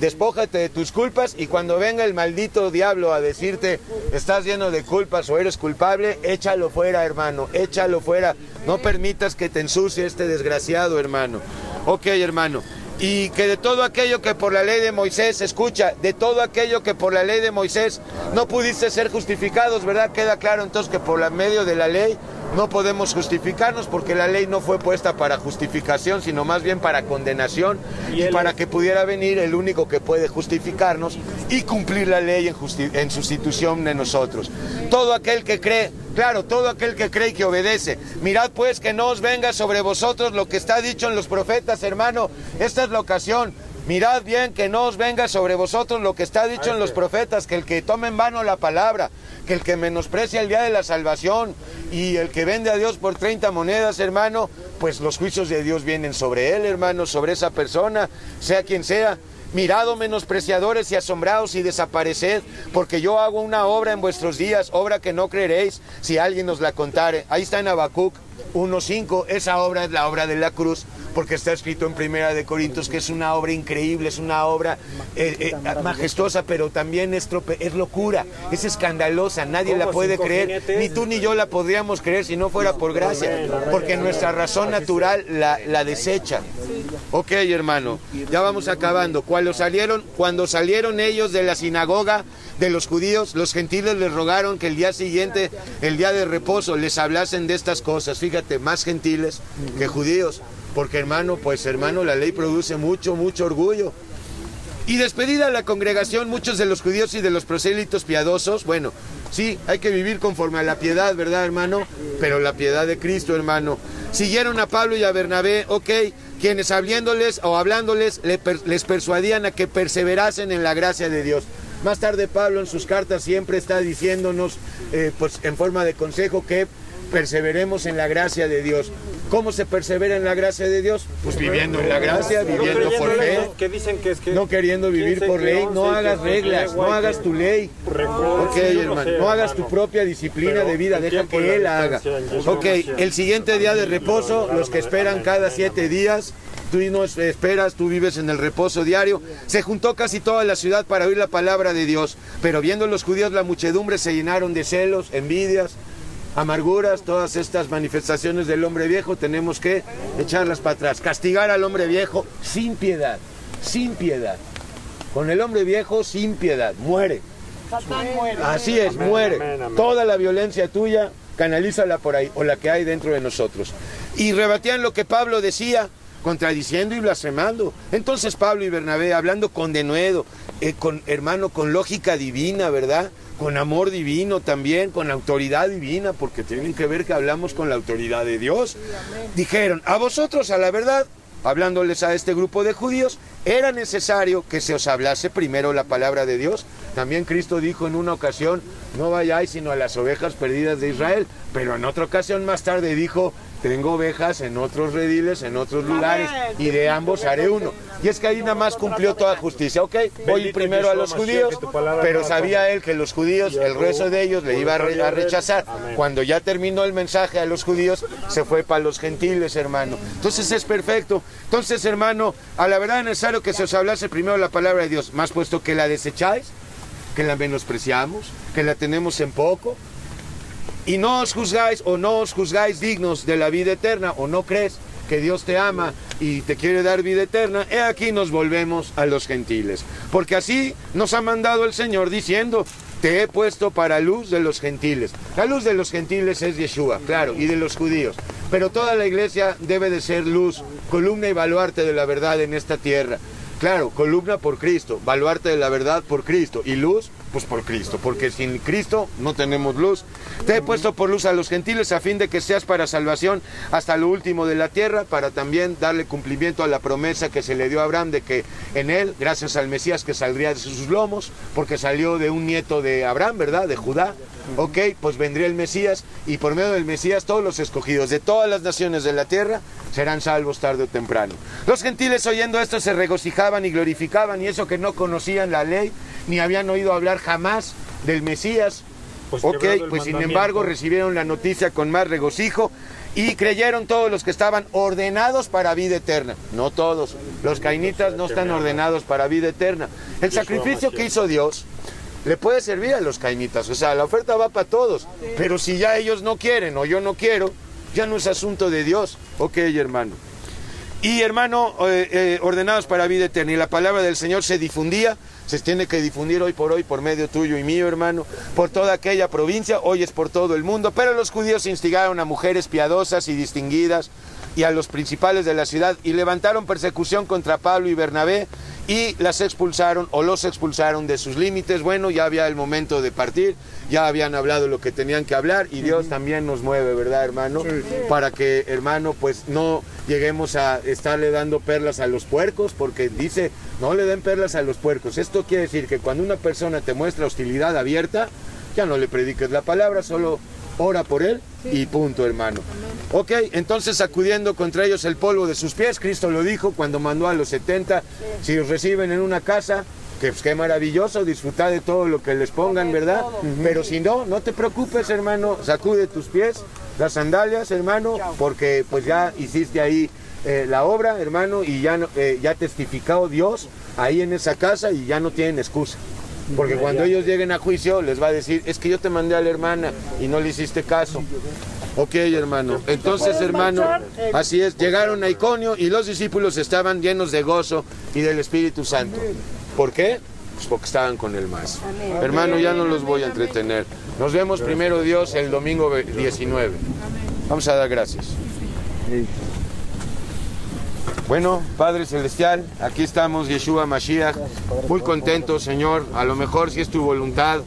Despójate de tus culpas y cuando venga el maldito diablo a decirte estás lleno de culpas o eres culpable, échalo fuera, hermano, échalo fuera. No permitas que te ensucie este desgraciado, hermano. Ok, hermano. Y que de todo aquello que por la ley de Moisés, escucha, de todo aquello que por la ley de Moisés no pudiste ser justificados, ¿verdad? Queda claro entonces que por medio de la ley no podemos justificarnos, porque la ley no fue puesta para justificación, sino más bien para condenación, y para que pudiera venir el único que puede justificarnos y cumplir la ley en sustitución de nosotros. Todo aquel que cree, claro, todo aquel que cree y que obedece. Mirad pues que no os venga sobre vosotros lo que está dicho en los profetas, hermano. Esta es la ocasión. Mirad bien que no os venga sobre vosotros lo que está dicho en los profetas, que el que tome en vano la palabra, que el que menosprecia el día de la salvación y el que vende a Dios por 30 monedas, hermano, pues los juicios de Dios vienen sobre él, hermano, sobre esa persona, sea quien sea. Mirad, oh menospreciadores, y asombrados y desapareced, porque yo hago una obra en vuestros días, obra que no creeréis si alguien os la contare. Ahí está en Habacuc 1:5, esa obra es la obra de la cruz, porque está escrito en Primera de Corintios que es una obra increíble, es una obra majestuosa, pero también es locura, es escandalosa, nadie la puede creer, ni tú ni yo la podríamos creer si no fuera por gracia, porque nuestra razón natural la desecha. Ok, hermano, ya vamos acabando. Cuando salieron ellos de la sinagoga de los judíos, los gentiles les rogaron que el día siguiente, el día de reposo, les hablasen de estas cosas. Fíjate, más gentiles que judíos, porque hermano, pues hermano, la ley produce mucho orgullo. Y despedida la congregación, muchos de los judíos y de los prosélitos piadosos, bueno, sí, hay que vivir conforme a la piedad, ¿verdad, hermano? Pero la piedad de Cristo, hermano. Siguieron a Pablo y a Bernabé, ok, quienes hablándoles les persuadían a que perseverasen en la gracia de Dios. Más tarde Pablo en sus cartas siempre está diciéndonos, pues en forma de consejo, que perseveremos en la gracia de Dios. ¿Cómo se persevera en la gracia de Dios? Pues viviendo en la gracia, viviendo por fe, no queriendo vivir por ley. No hagas reglas, no hagas tu ley. Ok, hermano, no hagas tu propia disciplina de vida, deja que Él la haga. Ok, el siguiente día de reposo, los que esperan cada 7 días, tú no esperas, tú vives en el reposo diario. Se juntó casi toda la ciudad para oír la palabra de Dios, pero viendo los judíos la muchedumbre se llenaron de celos, envidias, amarguras, todas estas manifestaciones del hombre viejo tenemos que echarlas para atrás, castigar al hombre viejo sin piedad, con el hombre viejo sin piedad, muere. Así es, muere. Toda la violencia tuya, canalízala por ahí, o la que hay dentro de nosotros. Y rebatían lo que Pablo decía, contradiciendo y blasfemando. Entonces Pablo y Bernabé, hablando con denuedo, hermano, con lógica divina, ¿verdad? Con amor divino también, con autoridad divina, porque tienen que ver que hablamos con la autoridad de Dios. Dijeron, a vosotros, a la verdad, hablándoles a este grupo de judíos, era necesario que se os hablase primero la palabra de Dios. También Cristo dijo en una ocasión, no vayáis sino a las ovejas perdidas de Israel, pero en otra ocasión más tarde dijo, tengo ovejas en otros rediles, en otros lugares, y de ambos haré uno. Y es que ahí nada más cumplió toda justicia. Ok, voy primero a los judíos, pero sabía él que los judíos, el grueso de ellos, le iba a rechazar. Cuando ya terminó el mensaje a los judíos, se fue para los gentiles, hermano. Entonces es perfecto. Entonces, hermano, a la verdad es necesario que se os hablase primero la palabra de Dios, más puesto que la desecháis, que la menospreciamos, que la tenemos en poco, y no os juzgáis dignos de la vida eterna, o no crees que Dios te ama y te quiere dar vida eterna. He aquí nos volvemos a los gentiles, porque así nos ha mandado el Señor diciendo, te he puesto para luz de los gentiles. La luz de los gentiles es Yeshua, claro, y de los judíos, pero toda la iglesia debe de ser luz, columna y baluarte de la verdad en esta tierra. Claro, columna por Cristo, baluarte de la verdad por Cristo, y luz Pues por Cristo, porque sin Cristo no tenemos luz. Te he puesto por luz a los gentiles a fin de que seas para salvación hasta lo último de la tierra, para también darle cumplimiento a la promesa que se le dio a Abraham de que en él, gracias al Mesías que saldría de sus lomos, porque salió de un nieto de Abraham, ¿verdad? De Judá. Ok, pues vendría el Mesías y por medio del Mesías todos los escogidos de todas las naciones de la tierra serán salvos tarde o temprano. Los gentiles oyendo esto se regocijaban y glorificaban, y eso que no conocían la ley ni habían oído hablar jamás del Mesías. Ok, pues sin embargo recibieron la noticia con más regocijo y creyeron todos los que estaban ordenados para vida eterna. No todos, los cainitas no están ordenados para vida eterna. El sacrificio que hizo Dios le puede servir a los cainitas, o sea, la oferta va para todos, pero si ya ellos no quieren o yo no quiero, ya no es asunto de Dios. Ok, hermano. Y hermano, ordenados para vida eterna, y la palabra del Señor se difundía, se tiene que difundir hoy por medio tuyo y mío, hermano, por toda aquella provincia, hoy es por todo el mundo, pero los judíos instigaron a mujeres piadosas y distinguidas y a los principales de la ciudad y levantaron persecución contra Pablo y Bernabé y las expulsaron o los expulsaron de sus límites. Bueno, ya había el momento de partir, ya habían hablado lo que tenían que hablar y Dios también nos mueve, ¿verdad, hermano? Para que, hermano, pues no lleguemos a estarle dando perlas a los puercos, porque dice, no le den perlas a los puercos. Esto quiere decir que cuando una persona te muestra hostilidad abierta, ya no le prediques la palabra, solo ora por él y punto, hermano. Ok, entonces sacudiendo contra ellos el polvo de sus pies, Cristo lo dijo cuando mandó a los 70, si os reciben en una casa, que pues, qué maravilloso, disfrutar de todo lo que les pongan, ¿verdad? Pero si no, no te preocupes, hermano, sacude tus pies, las sandalias, hermano, porque pues ya hiciste ahí la obra, hermano, y ya, ya testificó Dios ahí en esa casa y ya no tienen excusa. Porque cuando ellos lleguen a juicio les va a decir, es que yo te mandé a la hermana y no le hiciste caso. Ok, hermano. Entonces, hermano, así es, llegaron a Iconio y los discípulos estaban llenos de gozo y del Espíritu Santo. ¿Por qué? Pues porque estaban con el más. Hermano, ya no los voy a entretener. Nos vemos primero Dios el domingo 19. Vamos a dar gracias. Bueno, Padre Celestial, aquí estamos, Yeshua Mashiach, muy contentos, Señor. A lo mejor si es tu voluntad,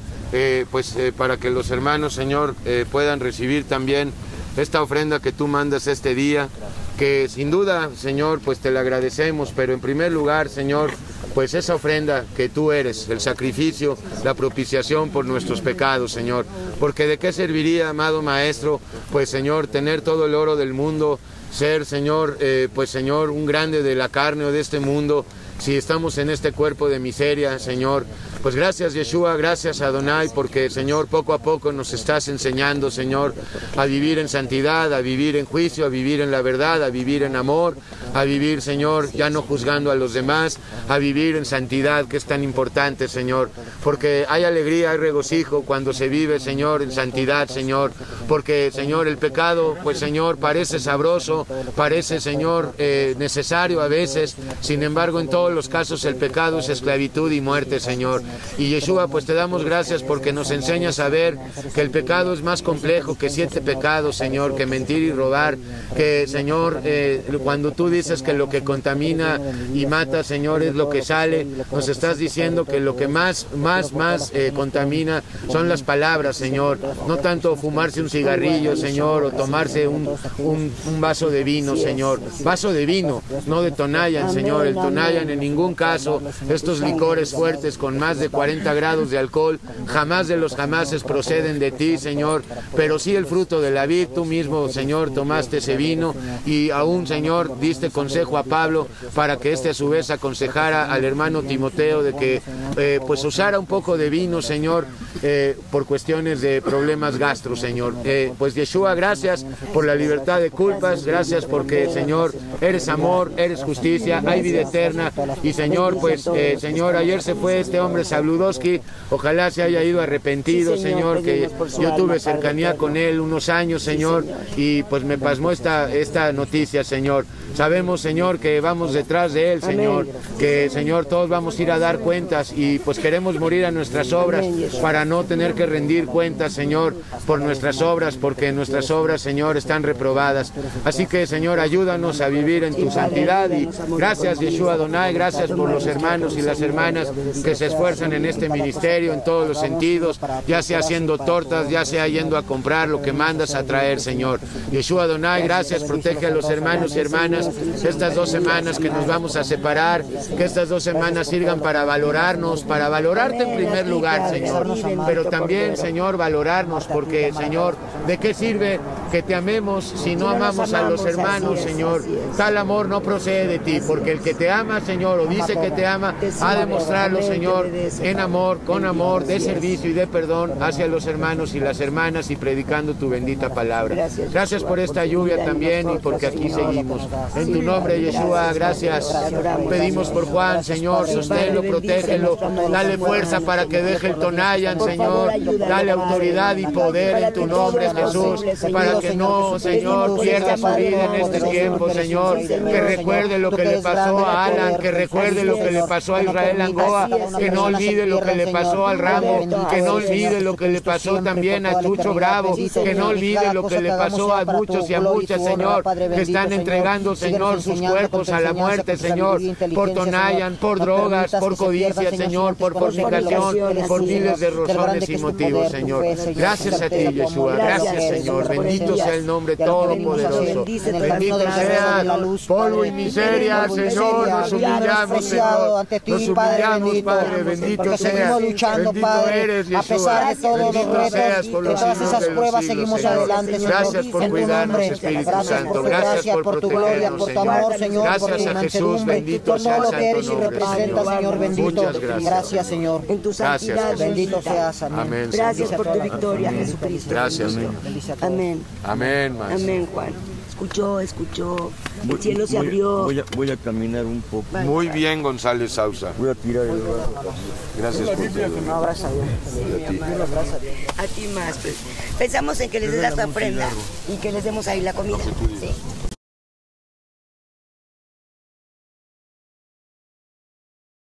para que los hermanos, Señor, puedan recibir también esta ofrenda que tú mandas este día, que sin duda, Señor, pues te la agradecemos, pero en primer lugar, Señor, pues esa ofrenda que tú eres, el sacrificio, la propiciación por nuestros pecados, Señor, porque de qué serviría, amado Maestro, pues, Señor, tener todo el oro del mundo, ser, Señor, pues, Señor, un grande de la carne o de este mundo, si estamos en este cuerpo de miseria, Señor. Pues gracias, Yeshua, gracias, Adonai, porque, Señor, poco a poco nos estás enseñando, Señor, a vivir en santidad, a vivir en juicio, a vivir en la verdad, a vivir en amor, a vivir, Señor, ya no juzgando a los demás, a vivir en santidad, que es tan importante, Señor, porque hay alegría, hay regocijo cuando se vive, Señor, en santidad, Señor, porque, Señor, el pecado, pues, Señor, parece sabroso, parece, Señor, necesario a veces, sin embargo, en todos los casos el pecado es esclavitud y muerte, Señor. Y Yeshua, pues te damos gracias porque nos enseñas a ver que el pecado es más complejo que 7 pecados, Señor, que mentir y robar, que, Señor, cuando tú dices que lo que contamina y mata, Señor, es lo que sale, nos estás diciendo que lo que más contamina son las palabras, Señor, no tanto fumarse un cigarrillo, Señor, o tomarse un vaso de vino, Señor, vaso de vino, no de Tonayan, Señor, el Tonayan en ningún caso, estos licores fuertes con más de 40 grados de alcohol, jamás de los jamases proceden de ti, Señor, pero sí el fruto de la vid. Tú mismo, Señor, tomaste ese vino y aún, Señor, diste consejo a Pablo para que éste a su vez aconsejara al hermano Timoteo de que pues usara un poco de vino, Señor, por cuestiones de problemas gastro, Señor. Pues Yeshua, gracias por la libertad de culpas, gracias porque, Señor, eres amor, eres justicia, hay vida eterna y, Señor, pues, Señor, ayer se fue este hombre Sabludowski, ojalá se haya ido arrepentido, Señor, que yo tuve cercanía con él unos años, Señor, y pues me pasmó esta noticia, Señor. Sabemos, Señor, que vamos detrás de él, Señor, que, Señor, todos vamos a ir a dar cuentas y pues queremos morir a nuestras obras para no tener que rendir cuentas, Señor, por nuestras obras, porque nuestras obras, Señor, están reprobadas. Así que, Señor, ayúdanos a vivir en tu santidad y gracias, Yeshua Adonai, gracias por los hermanos y las hermanas que se esfuerzan en este ministerio en todos los sentidos, ya sea haciendo tortas, ya sea yendo a comprar lo que mandas a traer, Señor. Yeshua Adonai, gracias, protege a los hermanos y hermanas estas 2 semanas que nos vamos a separar, que estas 2 semanas sirvan para valorarnos, para valorarte en primer lugar, Señor, pero también, Señor, valorarnos, porque, Señor, ¿de qué sirve que te amemos si no amamos a los hermanos, Señor? Tal amor no procede de ti, porque el que te ama, Señor, o dice que te ama, ha de mostrarlo, Señor, en amor, con amor, de servicio y de perdón hacia los hermanos y las hermanas y predicando tu bendita palabra. Gracias por esta lluvia también y porque aquí seguimos. En tu nombre, Yeshua, gracias. Pedimos por Juan, Señor, sosténlo, protégelo, dale fuerza para que deje el Tonayan, Señor, dale autoridad y poder en tu nombre, Jesús, para que no, Señor, pierda su vida en este tiempo, Señor, que recuerde lo que le pasó a Alan, que recuerde lo que le pasó a Israel Angoa, que no olvide lo que le pasó al Ramo, que no olvide lo que le pasó también a Chucho Bravo, que no olvide lo que le pasó a muchos y a muchas, Señor, que están entregando, Señor, sus cuerpos a la muerte, Señor, por Tonayan, por drogas, por codicia, Señor, por fornicación, por miles de razones y motivos, Señor. Gracias a ti, Yeshua, gracias, Señor, bendito sea el nombre todopoderoso, bendito sea polvo y miseria, Señor, nos humillamos, Señor, nos humillamos, Padre, bendito sea, bendito eres, Yeshua, bendito seas por los siglos de los siglos, Señor. Gracias por cuidarnos, Espíritu Santo, gracias por protegernos, Señor. Gracias a Jesús, bendito sea el santo nombre, Señor. Muchas gracias. Gracias, Señor. En tu santidad, Bendito seas, Amén. Gracias por tu victoria, Jesucristo. Gracias, Señor. Amén. Amén, Maestro. Amén, Juan. Escuchó. El cielo se abrió. Voy a caminar un poco. Muy bien, González Sausa. Voy a tirar el brazo. Gracias por todo. No, gracias a Dios. A ti más, pues. Pensamos en que les des la tu ofrenda y que les demos ahí la comida. Sí.